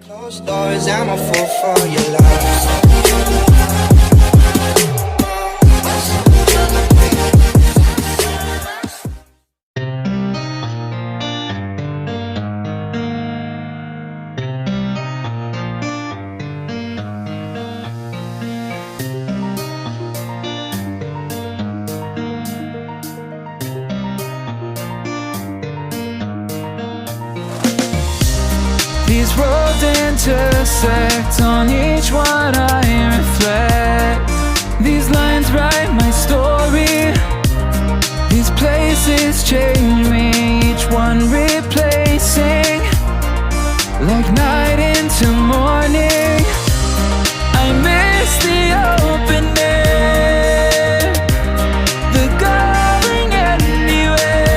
Closed doors, I'm a fool for your love. These roads intersect, on each one I reflect. These lines write my story. These places change me, each one replacing. Like night into morning, I miss the open air, the going anywhere,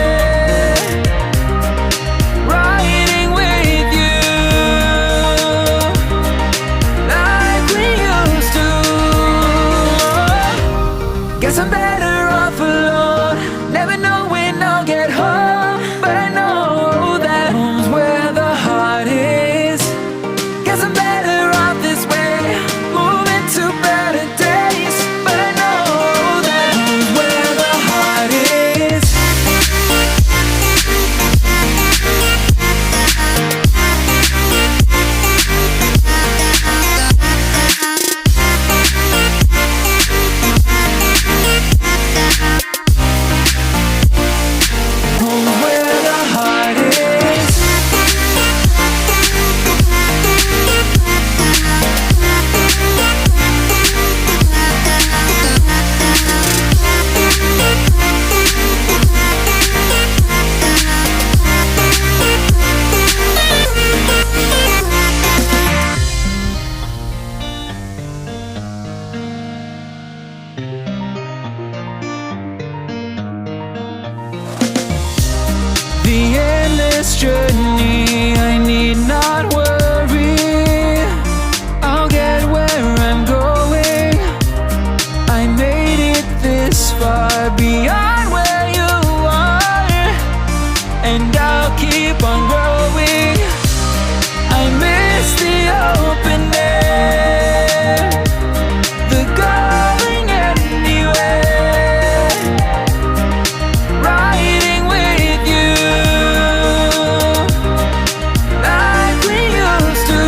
riding with you like we used to. Guess I'm better off alone, never know when I'll get home, but I know that home's where the heart is. Guess I'm better off this way, moving to better days, but I know that home's where the heart is. Home's where the heart is. The endless journey, I need not worry, I'll get where I'm going. I made it this far, beyond where you are, and I'll keep on growing. I miss the open air, the going anywhere, riding with you like we used to.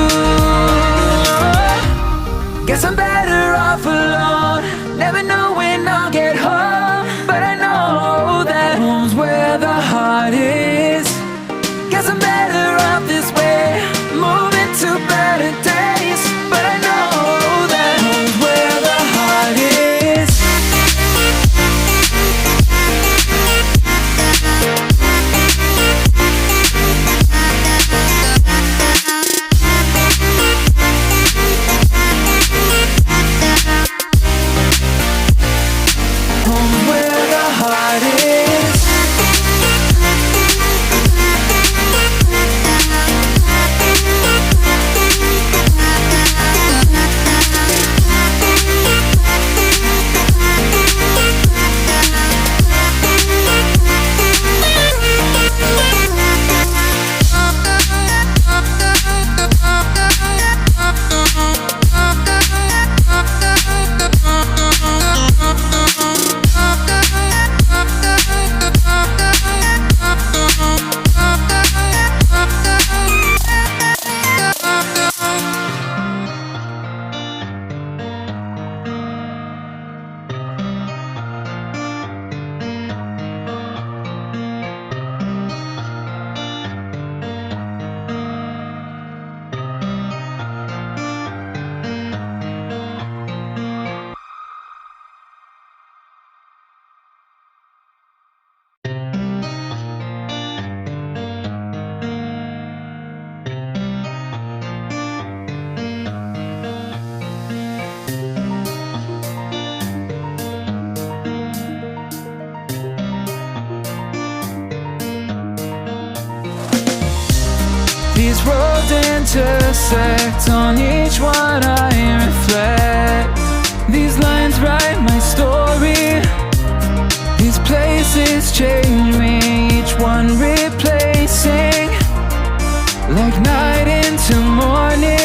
Guess I'm better off alone, never know when I'll get home, but I know that home's where the heart is. Guess I'm better off this way, moving to better days, but I know that home's where the heart is. Home's where the heart is. These roads intersect, on each one I reflect. These lines write my story. These places change me, each one replacing. Like night into morning,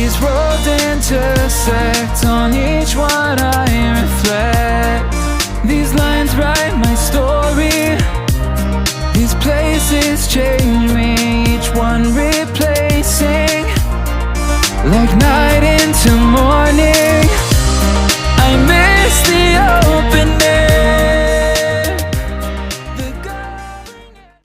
These roads intersect, on each one I reflect. These lines write my story. These places change me, each one replacing. Like night